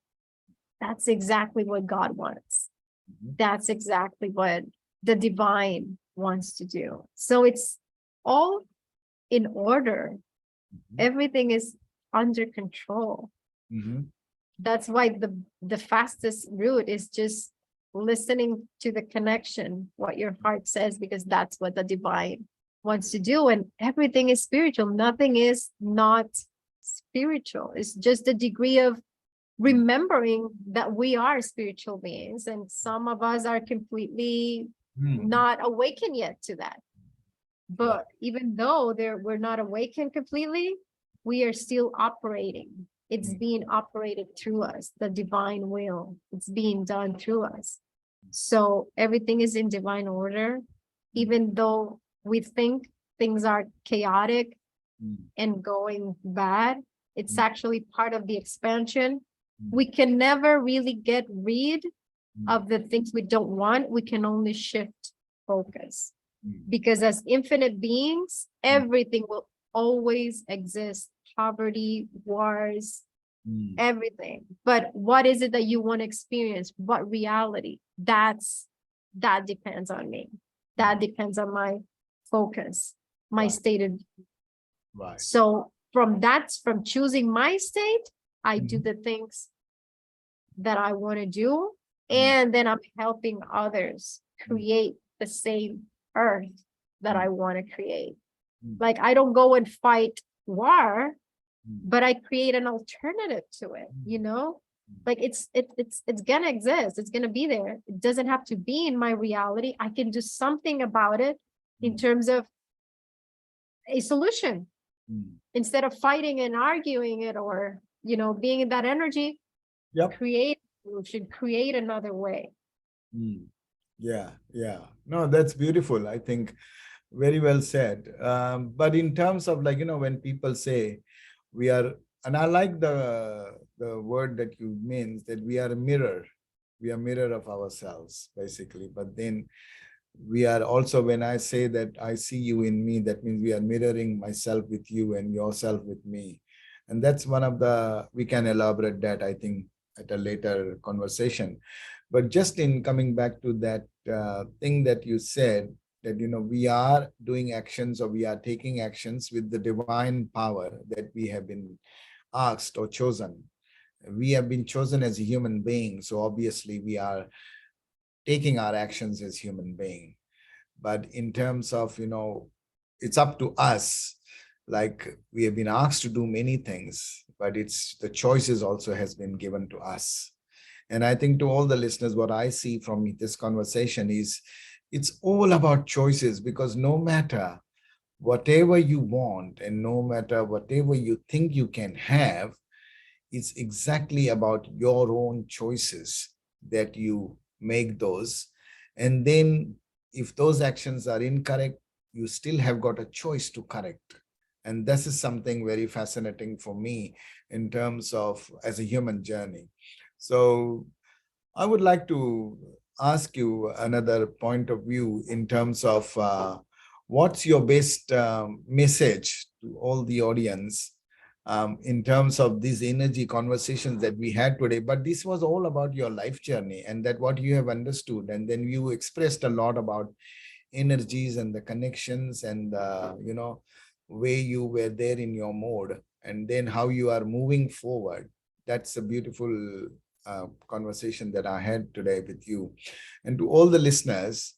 that's exactly what God wants. mhm, That's exactly what the divine wants to do. So it's all in order. mhm, Everything is under control. mhm, That's why the fastest route is just listening to the connection, what your heart says, because that's what the divine wants to do. And everything is spiritual. Nothing is not spiritual. It's just a degree of remembering that we are spiritual beings, and some of us are completely mhm. not awakened yet to that. Right. But even though we're not awakened completely, we are still operating. It's Mhm, being operated through us, the divine will. It's being done through us. So everything is in divine order, mhm, even though we think things are chaotic mhm, and going bad. It's mhm, actually part of the expansion. mhm, We can never really get rid mhm, of the things we don't want. We can only shift focus, mhm, because as infinite beings, mhm, everything will always exist. Poverty, wars, mhm. everything. But what is it that you want to experience? What reality? That depends on me. That depends on my focus, my Right. state of. Right. So from choosing my state, I do Mhm, the things that I want to do. mhm, And then I'm helping others mhm, create the same earth that mhm, I want to create. mhm, Like I don't go and fight war, mhm, but I create an alternative to it, you mhm, know? Like it's gonna exist, it's gonna be there. It doesn't have to be in my reality. I can do something about it in mhm, terms of a solution. mhm. Instead of fighting and arguing it, or being in that energy, Yep. create a solution, create another way. Mm. Yeah, yeah. No, that's beautiful. I think very well said. But in terms of, like, when people say we are, and I like the word that you means, that we are a mirror. We are mirror of ourselves, basically. But then we are also, when I say that I see you in me, that means we are mirroring myself with you and yourself with me. And that's one of the, we can elaborate that, I think, at a later conversation. But just in coming back to that thing that you said, that we are doing actions, or we are taking actions with the divine power that we have been asked or chosen. We have been chosen as a human being, so obviously we are taking our actions as human being. But in terms of, it's up to us like we have been asked to do many things, but it's the choices also has been given to us. And I think to all the listeners, what I see from this conversation is it's all about choices, because no matter whatever you want and no matter whatever you think you can have, it's exactly about your own choices that you make those. And then if those actions are incorrect, you still have got a choice to correct. And this is something very fascinating for me in terms of as a human journey. So I would like to ask you another point of view in terms of what's your best message to all the audience in terms of these energy conversations that we had today. But this was all about your life journey and that what you have understood. And then you expressed a lot about energies and the connections and way you were there in your mode and then how you are moving forward. That's a beautiful conversation that I had today with you. And to all the listeners,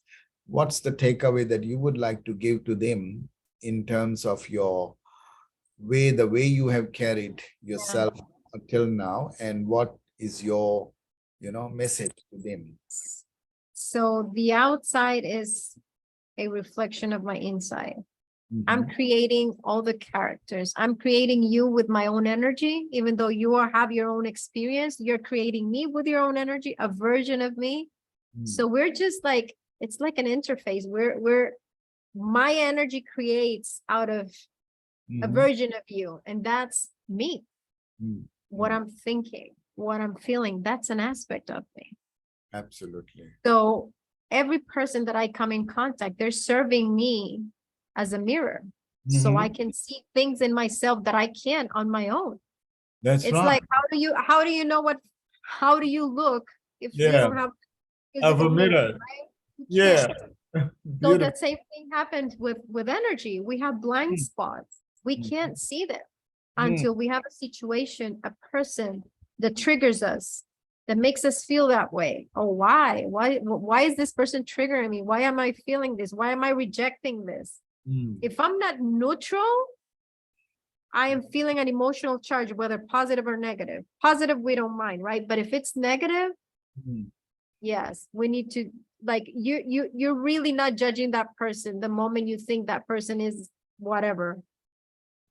what's the takeaway that you would like to give to them in terms of your way, the way you have carried Yeah. yourself until now, and what is your, message to them? So the outside is a reflection of my inside. I'm Mhm. creating all the characters. I'm creating you with my own energy, even though you have your own experience. You're creating me with your own energy, a version of me. So we're just like, it's like an interface. We're my energy creates out of a Mhm. version of you, and that's me. Mhm. What I'm thinking, what I'm feeling, that's an aspect of me. Absolutely. So every person that I come in contact, they're serving me as a mirror. So I Mhm. can see things in myself that I can't on my own. That's It's right. like, how do you look if you Yeah. don't have a Of physical a mirror, mirror. right? You Yeah. can't. So Beautiful. that same thing happens with energy. We have blind Mm. spots. We Mm. can't see them Mm. until we have a situation, a person that triggers us, that makes us feel that way. Oh, why? Why is this person triggering me? Why am I feeling this? Why am I rejecting this? Mm. If I'm not neutral, I am feeling an emotional charge, whether positive or negative. Positive, we don't mind, right? But if it's negative, Mm. yes, we need to, like, you're really not judging that person the moment you think that person is whatever.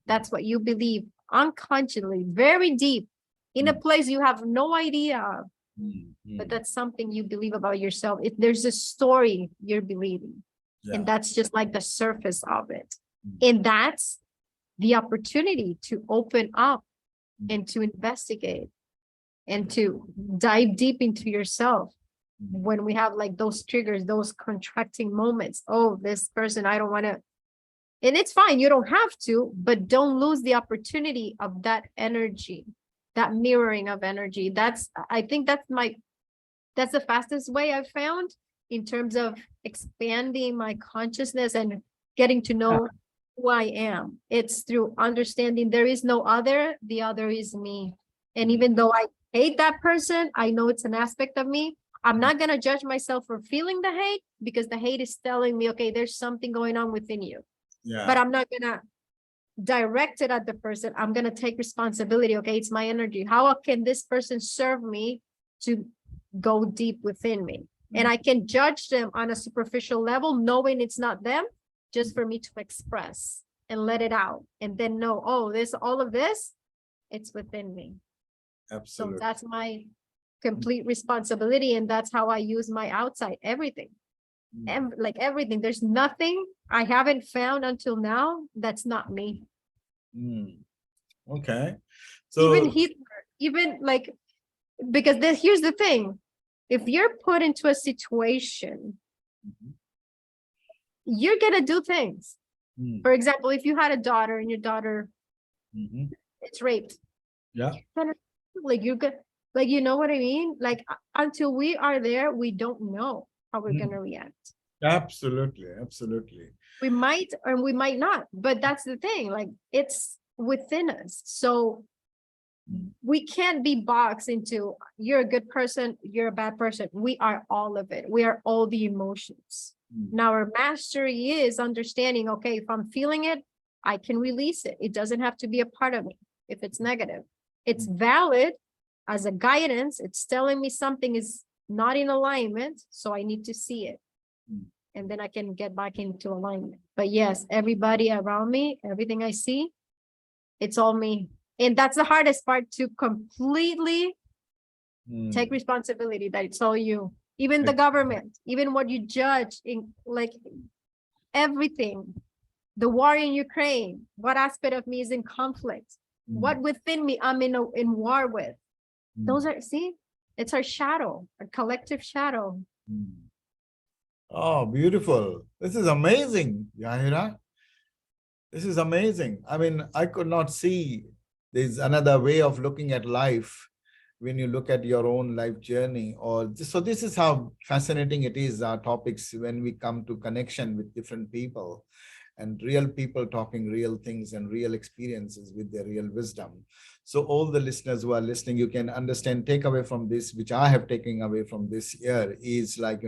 That's what you believe unconsciously, very deep, in a Mm. place you have no idea of, Mm. but Mm. that's something you believe about yourself. If there's a story you're believing, and Yeah. that's just like the surface of it. Mm. And that's the opportunity to open up Mm. and to investigate and to dive deep into yourself. Mm. When we have like those triggers, those contracting moments, oh, this person, I don't want to, and it's fine, you don't have to, but don't lose the opportunity of that energy, that mirroring of energy. I think that's the fastest way I've found in terms of expanding my consciousness and getting to Yeah. know who I am. It's through understanding there is no other, the other is me. And Mm. even though I hate that person, I know it's an aspect of me. I'm not going to judge myself for feeling the hate, because the hate is telling me, okay, there's something going on within you. But Yeah. I'm not going to direct it at the person. I'm going to take responsibility. Okay, it's my energy. How can this person serve me to go deep within me? And Mm. I can judge them on a superficial level, knowing it's not them, just Mm. for me to express and let it out. And then know, oh, all of this, it's within me. So Absolutely. that's my complete responsibility. And that's how I use my outside, everything. Mm. Like everything. There's nothing I haven't found until now that's not me. Mm. Okay. Even So, Hitler, even like, because here's the thing. If you're put into a situation, Mhm. you're gonna do things. Mm. For example, if you had a daughter and your daughter Mhm. is raped, Yeah. then like you're good, like, you know what I mean? Like until we are there, we don't know how we're Mm. gonna react. Absolutely. Absolutely. We might or we might not, but that's the thing. Like it's within us. So Mm. we can't be boxed into you're a good person, you're a bad person. We are all of it. We are all the emotions. Mm. Now our mastery is understanding, okay, if I'm feeling it, I can release it. It doesn't have to be a part of me if it's negative. It's valid as a guidance. It's telling me something is not in alignment, so I need to see it. And then I can get back into alignment. But yes, everybody around me, everything I see, it's all me. And that's the hardest part, to completely take responsibility that it's all you. Even the government, even what you judge in, like, everything. The war in Ukraine, what aspect of me is in conflict? What within me I'm in war with? Those are, see, it's our shadow, our collective shadow. Oh, beautiful. This is amazing, Yajayra. This is amazing. I mean, I could not see there's another way of looking at life when you look at your own life journey. So this is how fascinating it is, our topics, when we come to connection with different people and real people talking real things and real experiences with their real wisdom. So all the listeners who are listening, you can understand, take away from this, which I have taken away from this year, is like,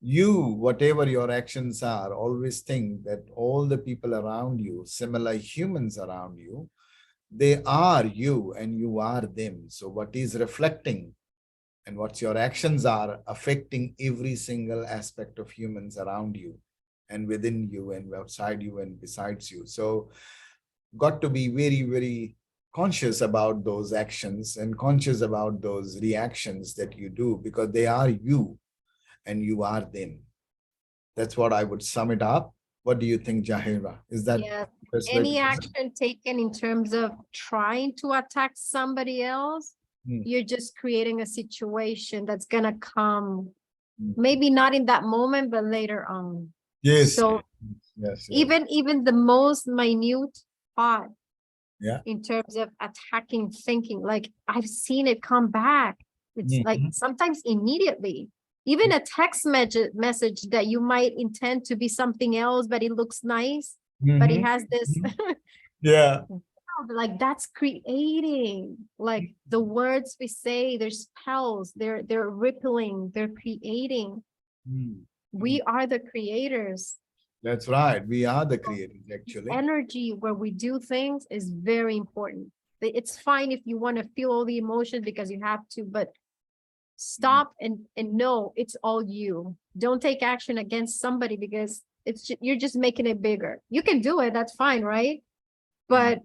you, whatever your actions are, always think that all the people around you, similar humans around you, they are you and you are them. So what is reflecting and what your actions are affecting every single aspect of humans around you and within you and outside you and besides you. So got to be very, very conscious about those actions and conscious about those reactions that you do, because they are you and you are them. That's what I would sum it up. What do you think, Yajayra? Is that Yeah. the best way to Any put it? action taken in terms of trying to attack somebody else, you're just creating a situation that's gonna come, maybe not in that moment, but later on. Yes. So Yes. even the most minute thought, Yeah. in terms of attacking thinking, like, I've seen it come back. It's like sometimes immediately. Even a text message that you might intend to be something else, but it looks nice, but it has this Yeah. like, that's creating, like, the words we say, their spells, they're rippling, they're creating. We are the creators. That's right. We are the creators, actually. Energy where we do things is very important. It's fine if you want to feel all the emotions because you have to, but stop and know it's all you. Don't take action against somebody because you're just making it bigger. You can do it, that's fine, right? But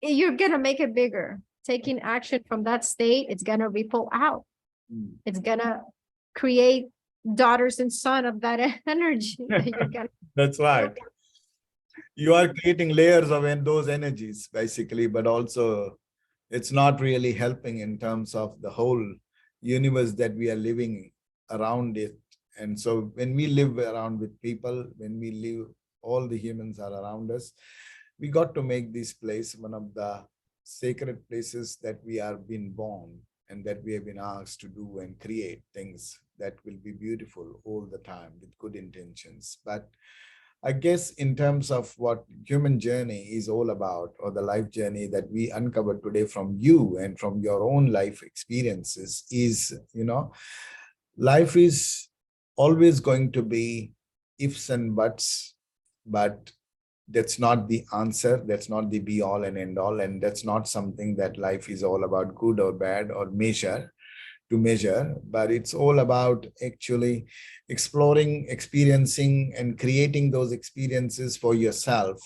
you're gonna make it bigger. Taking action from that state, it's gonna ripple out. It's gonna create daughters and sons of that energy that you're gonna. That's right. You are creating layers of those energies, basically, but also it's not really helping in terms of the whole universe that we are living around it. And so when we live around with people, when we live, all the humans are around us, we got to make this place one of the sacred places that we are being born and that we have been asked to do and create things that will be beautiful all the time with good intentions. But I guess in terms of what human journey is all about, or the life journey that we uncovered today from you and from your own life experiences, is, life is always going to be ifs and buts, but that's not the answer. That's not the be all and end all. And that's not something that life is all about good or bad or measure, but it's all about actually exploring, experiencing, and creating those experiences for yourself,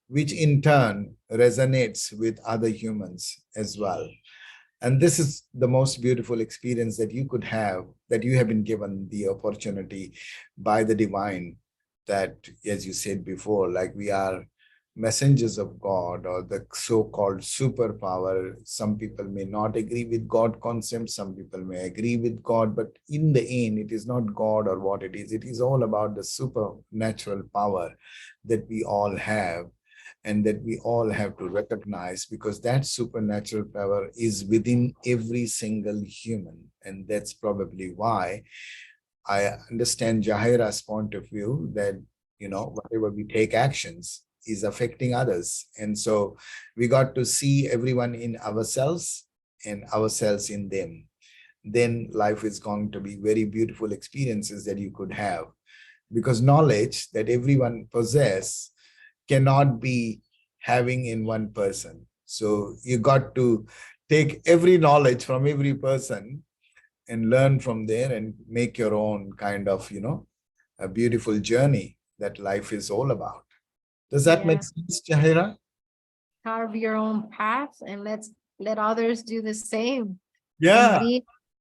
which in turn resonates with other humans as well. And this is the most beautiful experience that you could have, that you have been given the opportunity by the divine, that, as you said before, like, we are messengers of God, or the so-called superpower. Some people may not agree with God concept, some people may agree with God, but in the end, it is not God or what it is. It is all about the supernatural power that we all have, and that we all have to recognize, because that supernatural power is within every single human. And that's probably why I understand Yajayra's point of view, that, whatever we take actions is affecting others. And so we got to see everyone in ourselves and ourselves in them. Then life is going to be very beautiful experiences that you could have, because knowledge that everyone possess cannot be having in one person. So you got to take every knowledge from every person and learn from there and make your own kind of, a beautiful journey that life is all about. Does that make Yeah. sense, Jahira? Carve your own path and let others do the same. And Yeah.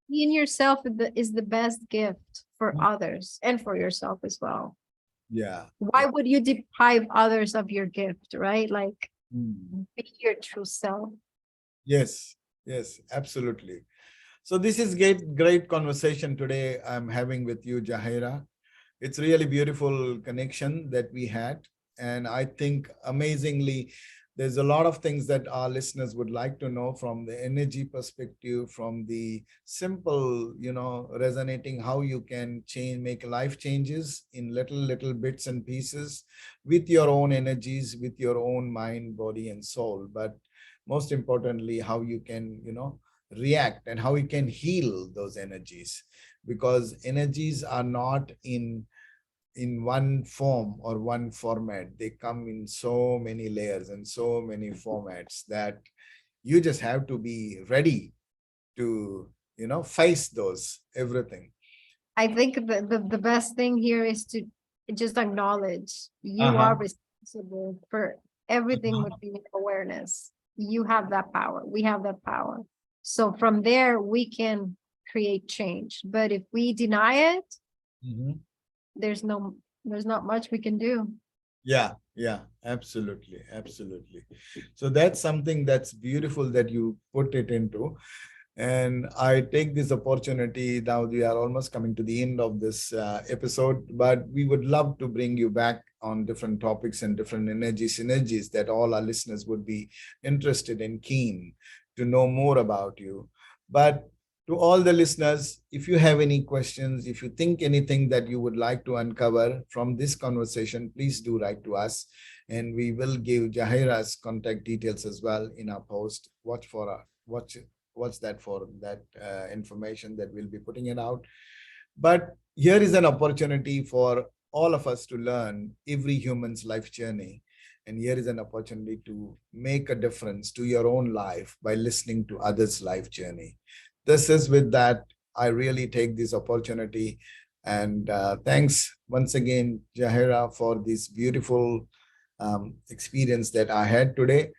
being yourself is the best gift for others and for yourself as well. Yeah. Why would you deprive others of your gift, right? Like, Mm. be your true self. Yes. Yes, absolutely. So this is great conversation today I'm having with you, Jahira. It's really beautiful connection that we had. And I think amazingly, there's a lot of things that our listeners would like to know from the energy perspective, from the simple, resonating how you can make life changes in little bits and pieces with your own energies, with your own mind, body, and soul. But most importantly, how you can, react and how you can heal those energies, because energies are not in one form or one format. They come in so many layers and so many formats that you just have to be ready to, face those everything. I think the best thing here is to just acknowledge you are Uh-huh. responsible for everything with being awareness. You have that power. We have that power. So from there, we can create change. But if we deny it, Mhm. there's there's not much we can do. Yeah, yeah, absolutely, absolutely. So that's something that's beautiful that you put it into. And I take this opportunity. Now we are almost coming to the end of this episode, but we would love to bring you back on different topics and different synergies that all our listeners would be interested and keen to know more about you. But to all the listeners, if you have any questions, if you think anything that you would like to uncover from this conversation, please do write to us. And we will give Jahira's contact details as well in our post. Watch that for that information that we'll be putting it out. But here is an opportunity for all of us to learn every human's life journey. And here is an opportunity to make a difference to your own life by listening to others' life journey. This is with that, I really take this opportunity. And thanks once again, Jahira, for this beautiful experience that I had today.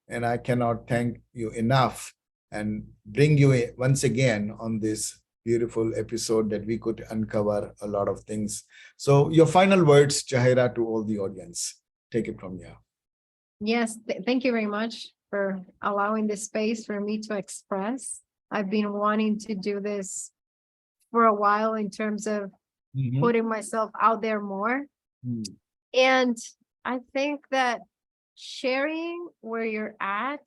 And I cannot thank you enough and bring you once again on this beautiful episode that we could uncover a lot of things. So your final words, Jahira, to all the audience. Take it from here. Yes, thank you very much for allowing this space for me to express. I've been wanting to do this for a while in terms of putting myself out there more. Mhm. And I think that sharing where you're at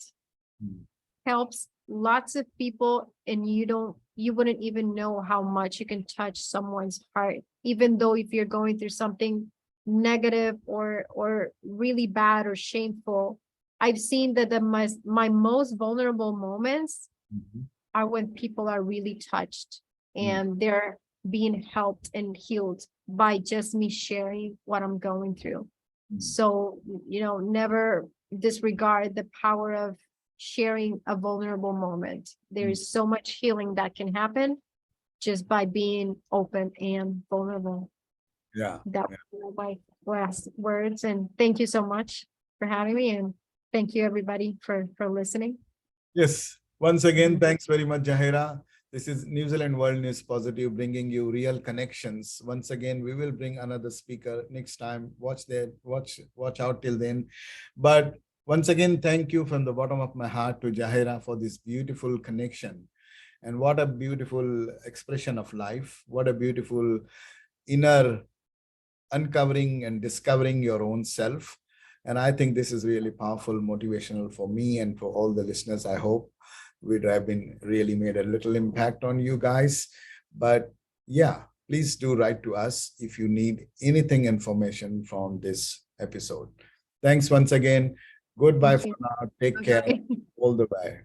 Mhm. helps lots of people, and you wouldn't even know how much you can touch someone's heart, even though if you're going through something negative or really bad or shameful. I've seen that my most vulnerable moments Mhm. are when people are really touched Mhm. and they're being helped and healed by just me sharing what I'm going through. Mhm. So, never disregard the power of sharing a vulnerable moment. There Mhm. is so much healing that can happen just by being open and vulnerable. Yeah. That Yeah. were my last words. And thank you so much for having me. And thank you everybody for listening. Yes. Once again, thanks very much, Jahira. This is New Zealand World News Positive, bringing you real connections. Once again, we will bring another speaker next time. Watch out till then. But once again, thank you from the bottom of my heart to Jahira for this beautiful connection. And what a beautiful expression of life. What a beautiful inner uncovering and discovering your own self. And I think this is really powerful, motivational for me and for all the listeners. I hope we'd have been really made a little impact on you guys. But yeah, please do write to us if you need anything information from this episode. Thanks once again. Goodbye Thank for you. now. Take care. Bye-bye. All the way.